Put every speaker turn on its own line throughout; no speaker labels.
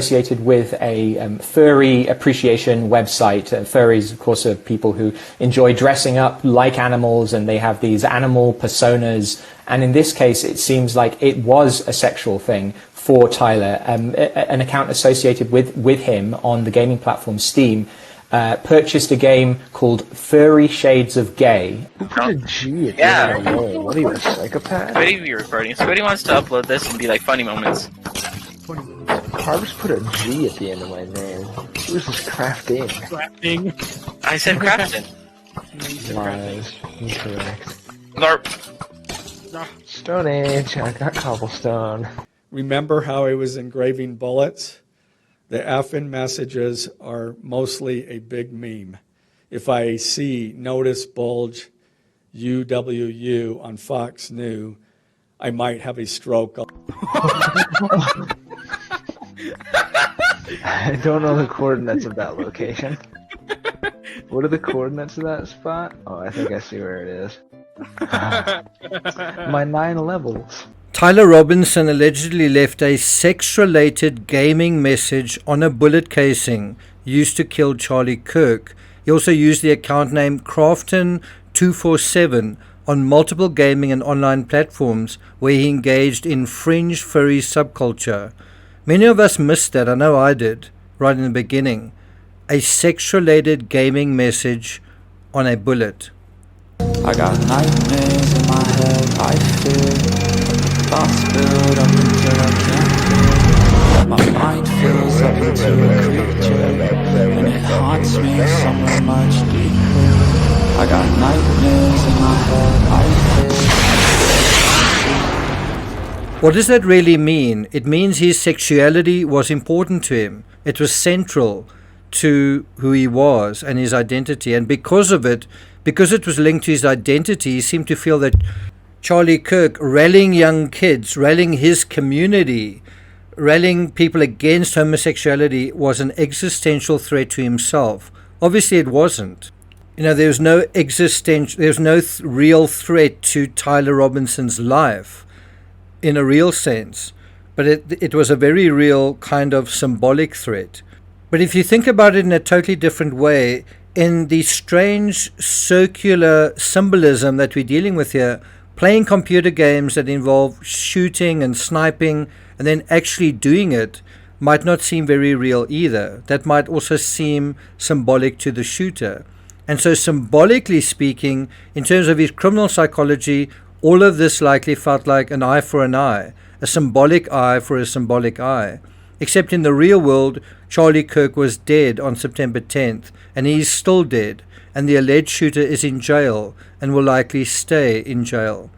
associated with a furry appreciation website. Furries, of course, are people who enjoy dressing up like animals, and they have these animal personas. And in this case, it seems like it was a sexual thing for Tyler. An account associated with him on the gaming platform Steam purchased a game called Furry Shades of Gay.
Who put a G at the end of the name? What are you, a psychopath?
Squiddy be recording. Squiddy wants to upload this and be like funny moments.
Carver's put a G at the end of my name. Who's this crafting?
Crafting.
I said crafting.
Lies. Incorrect.
Larp.
Stone Age. I got cobblestone.
Remember how I was engraving bullets? The effing messages are mostly a big meme. If I see Notice Bulge UWU on Fox News, I might have a stroke.
I don't know the coordinates of that location. What are the coordinates of that spot? Oh, I think I see where it is. My 9 levels.
Tyler Robinson allegedly left a sex-related gaming message on a bullet casing used to kill Charlie Kirk. He also used the account name Crafton247 on multiple gaming and online platforms where he engaged in fringe furry subculture. Many of us missed that, I know I did, right in the beginning. A sex-related gaming message on a bullet.
I got nightmares in my head, I fear. Thoughts build up until I can't feel. My mind fills up into a creature, and it haunts me somewhere much deeper. I got nightmares in my head, I fear.
What does that really mean? It means his sexuality was important to him. It was central to who he was and his identity. And because of it, because it was linked to his identity, he seemed to feel that Charlie Kirk rallying young kids, rallying his community, rallying people against homosexuality was an existential threat to himself. Obviously it wasn't. You know, there's no real threat to Tyler Robinson's life in a real sense, but it was a very real kind of symbolic threat. But if you think about it in a totally different way, in the strange circular symbolism that we're dealing with here, playing computer games that involve shooting and sniping and then actually doing it might not seem very real either. That might also seem symbolic to the shooter. And so symbolically speaking, in terms of his criminal psychology, all of this likely felt like an eye for an eye, a symbolic eye for a symbolic eye. Except in the real world, Charlie Kirk was dead on September 10th, and he's still dead, and the alleged shooter is in jail and will likely stay in jail.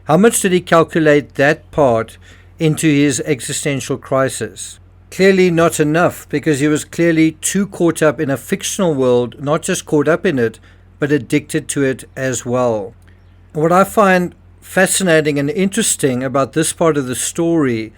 How much did he calculate that part into his existential crisis? Clearly not enough, because he was clearly too caught up in a fictional world, not just caught up in it, but addicted to it as well. What I find fascinating and interesting about this part of the story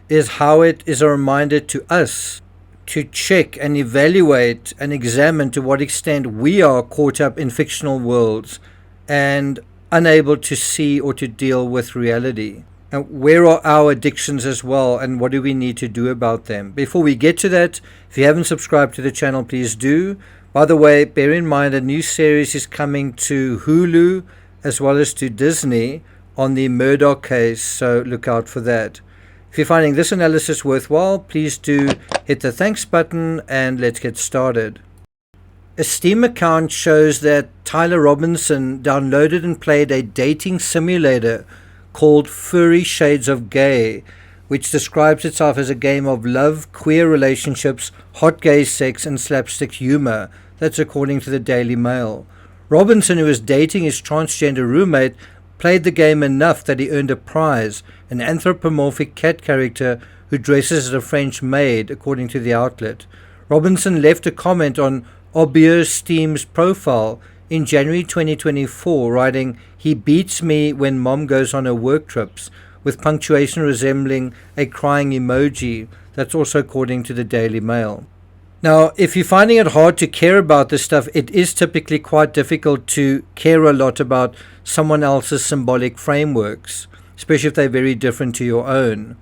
is how it is a reminder to us to check and evaluate and examine to what extent we are caught up in fictional worlds and unable to see or to deal with reality. And where are our addictions as well, and what do we need to do about them? Before we get to that, if you haven't subscribed to the channel, please do. By the way, bear in mind a new series is coming to Hulu as well as to Disney on the Murdoch case, so look out for that. If you're finding this analysis worthwhile, please do hit the thanks button and let's get started. A Steam account shows that Tyler Robinson downloaded and played a dating simulator called Furry Shades of Gay, which describes itself as a game of love, queer relationships, hot gay sex, and slapstick humor. That's according to the Daily Mail. Robinson, who was dating his transgender roommate, played the game enough that he earned a prize, an anthropomorphic cat character who dresses as a French maid, according to the outlet. Robinson left a comment on Obvious Steam's profile in January 2024, writing, "He beats me when mom goes on her work trips," with punctuation resembling a crying emoji. That's also according to the Daily Mail. Now, if you're finding it hard to care about this stuff, it is typically quite difficult to care a lot about someone else's symbolic frameworks, especially if they're very different to your own.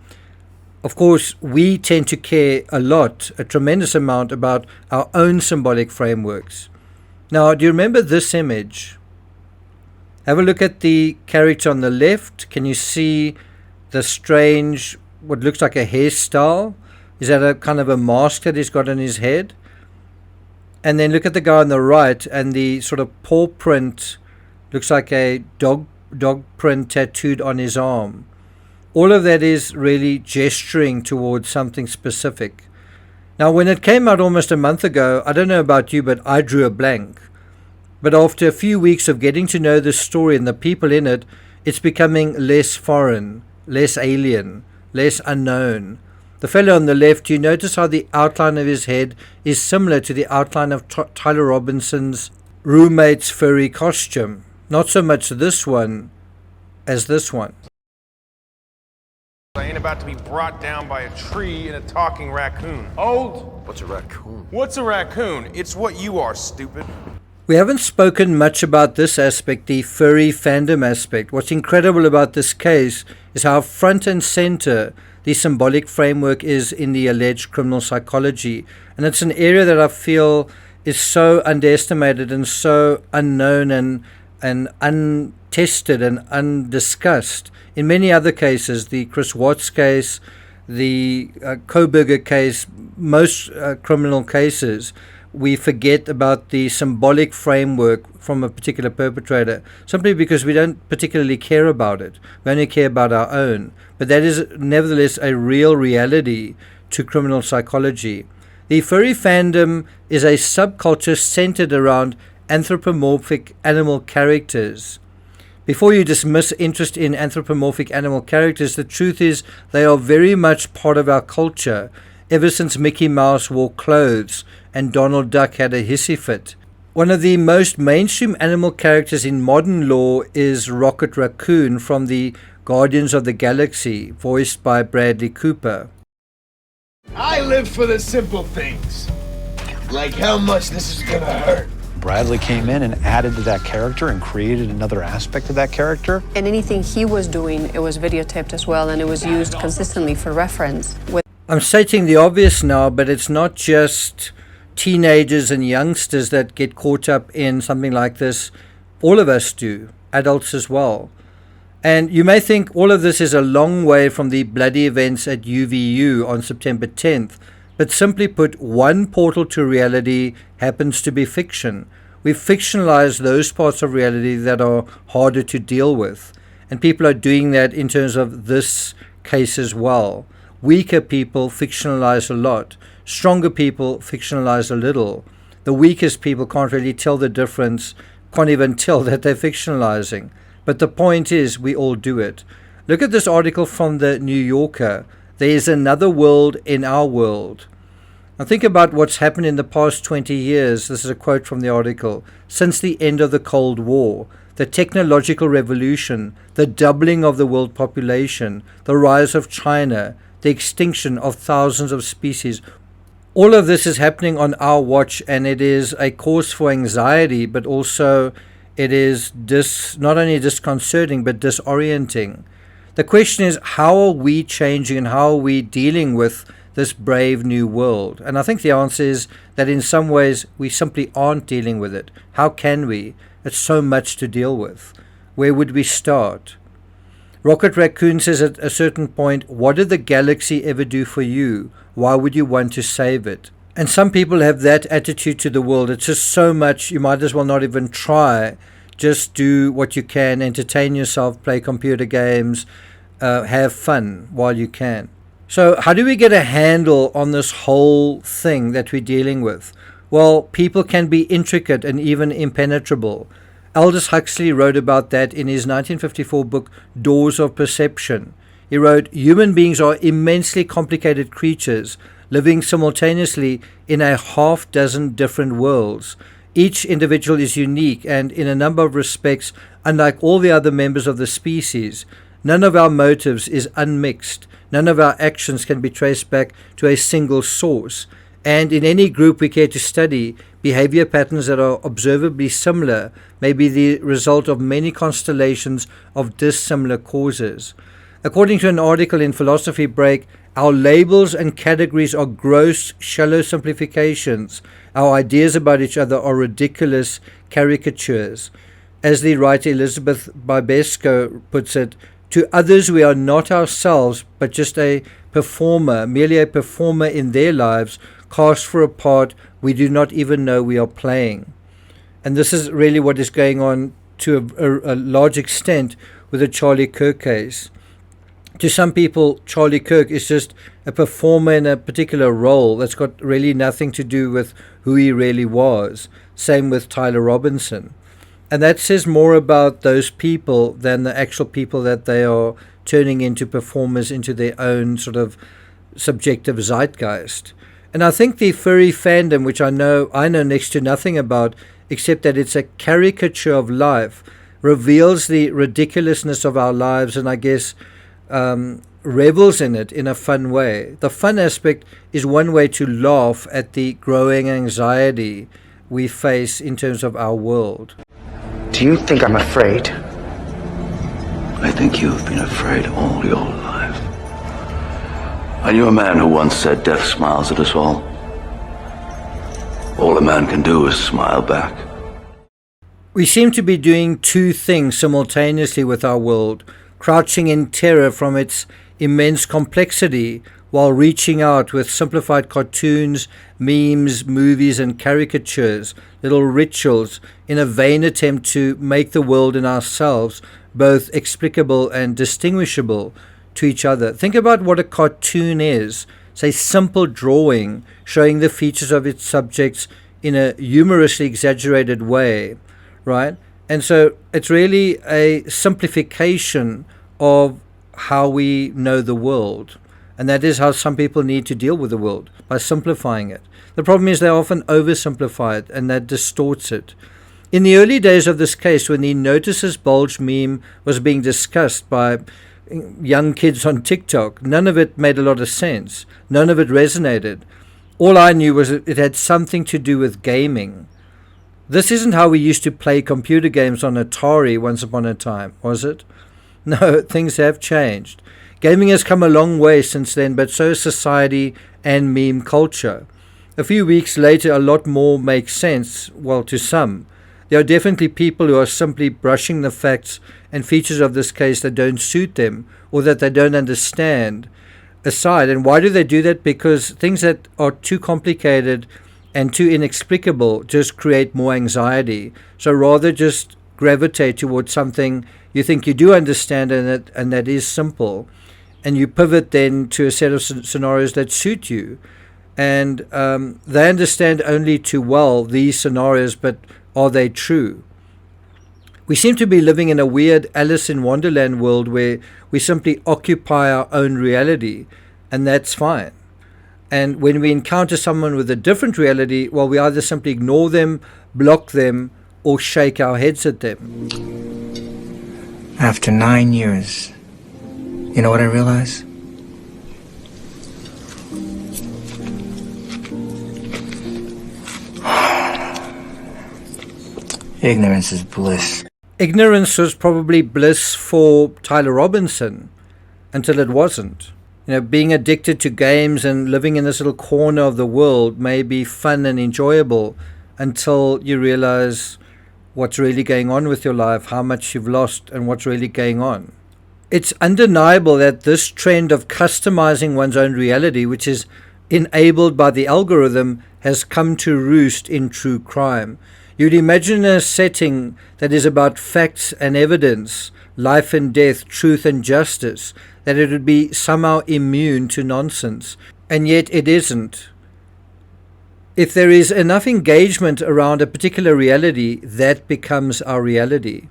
Of course, we tend to care a tremendous amount about our own symbolic frameworks. Now, do you remember this image? Have a look at the character on the left. Can you see the strange, what looks like a hairstyle? Is that a kind of a mask that he's got on his head? And then look at the guy on the right, and the sort of paw print looks like a dog print tattooed on his arm. All of that is really gesturing towards something specific. Now, when it came out almost a month ago, I don't know about you, but I drew a blank. But after a few weeks of getting to know the story and the people in it, it's becoming less foreign, less alien, less unknown. The fellow on the left, you notice how the outline of his head is similar to the outline of Tyler Robinson's roommate's furry costume. Not so much this one as this one.
I ain't about to be brought down by a tree and a talking raccoon. Old?
What's a raccoon?
What's a raccoon? It's what you are, stupid.
We haven't spoken much about this aspect, the furry fandom aspect. What's incredible about this case is how front and center the symbolic framework is in the alleged criminal psychology. And it's an area that I feel is so underestimated and so unknown and untested and undiscussed. In many other cases, the Chris Watts case, the Koberger case, most criminal cases, we forget about the symbolic framework from a particular perpetrator simply because we don't particularly care about it. We only care about our own. But that is nevertheless a real reality to criminal psychology. The furry fandom is a subculture centered around anthropomorphic animal characters. Before you dismiss interest in anthropomorphic animal characters, the truth is they are very much part of our culture, ever since Mickey Mouse wore clothes and Donald Duck had a hissy fit. One of the most mainstream animal characters in modern lore is Rocket Raccoon from the Guardians of the Galaxy, voiced by Bradley Cooper.
I live for the simple things, like how much this is gonna hurt.
Bradley came in and added to that character and created another aspect of that character.
And anything he was doing, it was videotaped as well, and it was used consistently for reference.
I'm stating the obvious now, but it's not just teenagers and youngsters that get caught up in something like this. All of us do, adults as well. And you may think all of this is a long way from the bloody events at UVU on September 10th, but simply put, one portal to reality happens to be fiction. We've fictionalized those parts of reality that are harder to deal with. And people are doing that in terms of this case as well. Weaker people fictionalize a lot. Stronger people fictionalize a little. The weakest people can't really tell the difference, can't even tell that they're fictionalizing. But the point is, we all do it. Look at this article from the New Yorker. There is another world in our world. Now think about what's happened in the past 20 years. This is a quote from the article. Since the end of the Cold War, the technological revolution, the doubling of the world population, the rise of China, the extinction of thousands of species. All of this is happening on our watch, and it is a cause for anxiety, but also it is not only disconcerting, but disorienting. The question is, how are we changing and how are we dealing with this brave new world? And I think the answer is that in some ways we simply aren't dealing with it. How can we? It's so much to deal with. Where would we start? Rocket Raccoon says at a certain point, what did the galaxy ever do for you? Why would you want to save it? And some people have that attitude to the world. It's just so much, you might as well not even try. Just do what you can, entertain yourself, play computer games, have fun while you can. So how do we get a handle on this whole thing that we're dealing with? Well, people can be intricate and even impenetrable. Aldous Huxley wrote about that in his 1954 book, Doors of Perception. He wrote, human beings are immensely complicated creatures living simultaneously in a half dozen different worlds. Each individual is unique and, in a number of respects, unlike all the other members of the species. None of our motives is unmixed. None of our actions can be traced back to a single source. And in any group we care to study, behavior patterns that are observably similar may be the result of many constellations of dissimilar causes. According to an article in Philosophy Break, Our labels and categories are gross, shallow simplifications. Our ideas about each other are ridiculous caricatures. As the writer Elizabeth Bibesco puts it, to others we are not ourselves, but just a performer, merely a performer in their lives, cast for a part we do not even know we are playing. And this is really what is going on to a large extent with the Charlie Kirk case. To some people, Charlie Kirk is just a performer in a particular role that's got really nothing to do with who he really was. Same with Tyler Robinson. And that says more about those people than the actual people that they are turning into performers into their own sort of subjective zeitgeist. And I think the furry fandom, which I know next to nothing about, except that it's a caricature of life, reveals the ridiculousness of our lives, and I guess revels in it in a fun way. The fun aspect is one way to laugh at the growing anxiety we face in terms of our world.
Do you think I'm afraid?
I think you've been afraid all your life. I knew a man who once said death smiles at us all. All a man can do is smile back.
We seem to be doing two things simultaneously with our world, crouching in terror from its immense complexity while reaching out with simplified cartoons, memes, movies and caricatures, little rituals, in a vain attempt to make the world and ourselves both explicable and distinguishable to each other. Think about what a cartoon is. It's a simple drawing showing the features of its subjects in a humorously exaggerated way, right? And so it's really a simplification of how we know the world. And that is how some people need to deal with the world, by simplifying it. The problem is they often oversimplify it, and that distorts it. In the early days of this case, when the Notices Bulge meme was being discussed by young kids on TikTok, none of it made a lot of sense. None of it resonated. All I knew was that it had something to do with gaming. This isn't how we used to play computer games on Atari once upon a time, was it? No, things have changed. Gaming has come a long way since then, but so has society and meme culture. A few weeks later, a lot more makes sense, well, to some. There are definitely people who are simply brushing the facts and features of this case that don't suit them or that they don't understand aside. And why do they do that? Because things that are too complicated and too inexplicable just create more anxiety. So rather just gravitate towards something you think you do understand and that is simple. And you pivot then to a set of scenarios that suit you. And they understand only too well these scenarios, but are they true? We seem to be living in a weird Alice in Wonderland world where we simply occupy our own reality, and that's fine. And when we encounter someone with a different reality, well, we either simply ignore them, block them, or shake our heads at them.
After 9 years, you know what I realize? Ignorance is bliss.
Ignorance was probably bliss for Tyler Robinson until it wasn't. You know, being addicted to games and living in this little corner of the world may be fun and enjoyable until you realize what's really going on with your life, how much you've lost, and what's really going on. It's undeniable that this trend of customizing one's own reality, which is enabled by the algorithm, has come to roost in true crime. You'd imagine a setting that is about facts and evidence, life and death, truth and justice, that it would be somehow immune to nonsense. And yet it isn't. If there is enough engagement around a particular reality, that becomes our reality.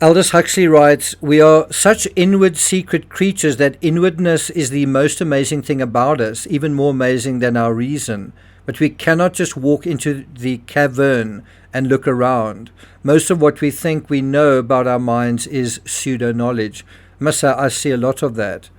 Aldous Huxley writes, "We are such inward secret creatures that inwardness is the most amazing thing about us, even more amazing than our reason. But we cannot just walk into the cavern and look around. Most of what we think we know about our minds is pseudo-knowledge." I must say, I see a lot of that.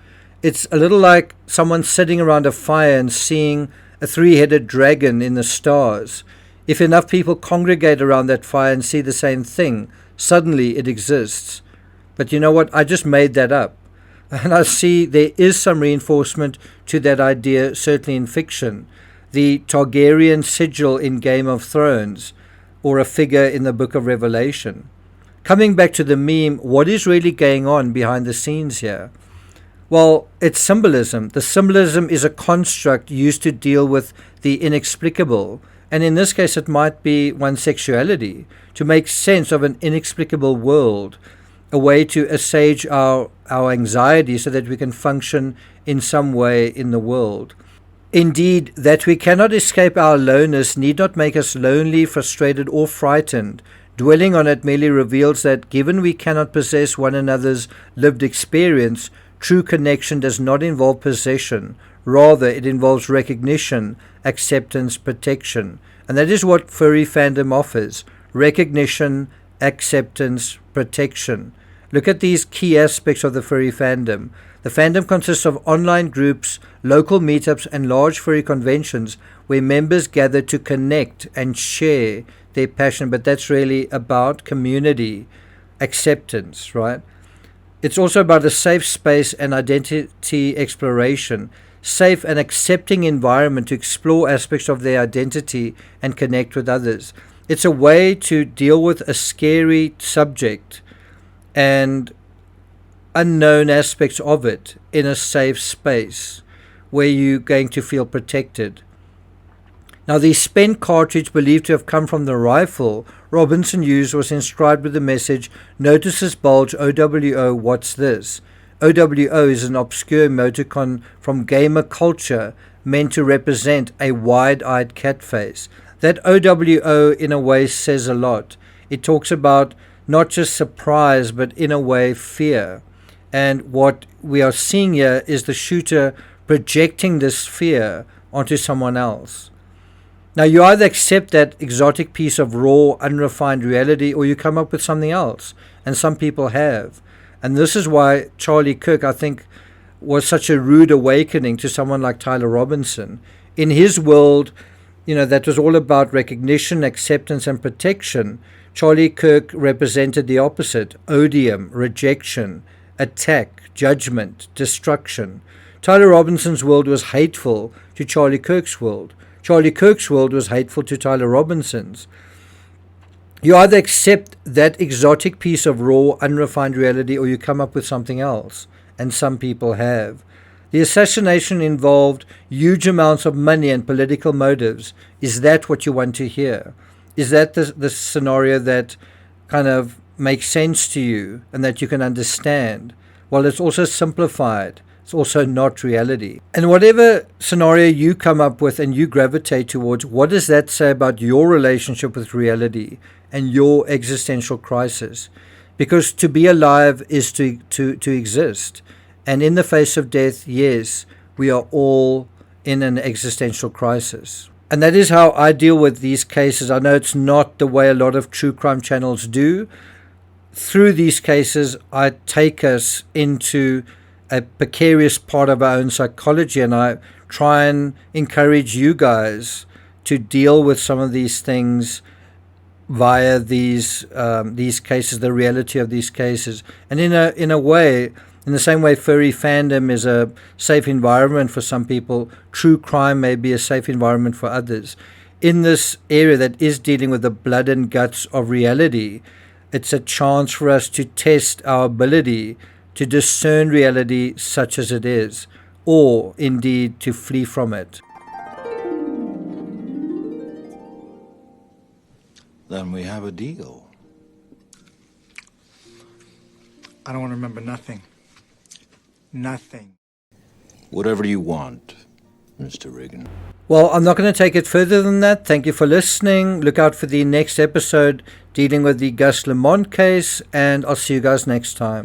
It's a little like someone sitting around a fire and seeing a three-headed dragon in the stars. If enough people congregate around that fire and see the same thing, suddenly it exists. But you know what? I just made that up. And I see there is some reinforcement to that idea, certainly in fiction. The Targaryen sigil in Game of Thrones, or a figure in the Book of Revelation. Coming back to the meme, what is really going on behind the scenes here? Well, it's symbolism. The symbolism is a construct used to deal with the inexplicable. And in this case, it might be one's sexuality, to make sense of an inexplicable world, a way to assuage our anxiety so that we can function in some way in the world. Indeed, that we cannot escape our aloneness need not make us lonely, frustrated, or frightened. Dwelling on it merely reveals that given we cannot possess one another's lived experience, true connection does not involve possession. Rather, it involves recognition, acceptance, protection. And that is what furry fandom offers. Recognition, acceptance, protection. Look at these key aspects of the furry fandom. The fandom consists of online groups, local meetups, and large furry conventions where members gather to connect and share their passion. But that's really about community, acceptance, right? It's also about a safe space and identity exploration, safe and accepting environment to explore aspects of their identity and connect with others. It's a way to deal with a scary subject and unknown aspects of it in a safe space where you're going to feel protected. Now, the spent cartridge believed to have come from the rifle Robinson used was inscribed with the message, "Notice this bulge, OWO, what's this?" OWO is an obscure emoticon from gamer culture meant to represent a wide-eyed cat face. That OWO in a way says a lot. It talks about not just surprise, but in a way fear. And what we are seeing here is the shooter projecting this fear onto someone else. Now, you either accept that exotic piece of raw, unrefined reality, or you come up with something else. And some people have. And this is why Charlie Kirk, I think, was such a rude awakening to someone like Tyler Robinson. In his world, that was all about recognition, acceptance, and protection. Charlie Kirk represented the opposite: odium, rejection, attack, judgment, destruction. Tyler Robinson's world was hateful to Charlie Kirk's world. Charlie Kirk's world was hateful to Tyler Robinson's. You either accept that exotic piece of raw, unrefined reality, or you come up with something else. And some people have. The assassination involved huge amounts of money and political motives. Is that what you want to hear? Is that the scenario that kind of makes sense to you and that you can understand? Well, it's also simplified. It's also not reality. And whatever scenario you come up with and you gravitate towards, what does that say about your relationship with reality and your existential crisis? Because to be alive is to exist. And in the face of death, yes, we are all in an existential crisis. And that is how I deal with these cases. I know it's not the way a lot of true crime channels do. Through these cases, I take us into a precarious part of our own psychology, and I try and encourage you guys to deal with some of these things via these cases, the reality of these cases. And in a way, in the same way furry fandom is a safe environment for some people, true crime may be a safe environment for others. In this area that is dealing with the blood and guts of reality, it's a chance for us to test our ability to discern reality such as it is, or indeed to flee from it.
Then we have a deal.
I don't want to remember nothing. Nothing.
Whatever you want, Mr. Reagan.
Well, I'm not going to take it further than that. Thank you for listening. Look out for the next episode dealing with the Gus Lamont case, and I'll see you guys next time.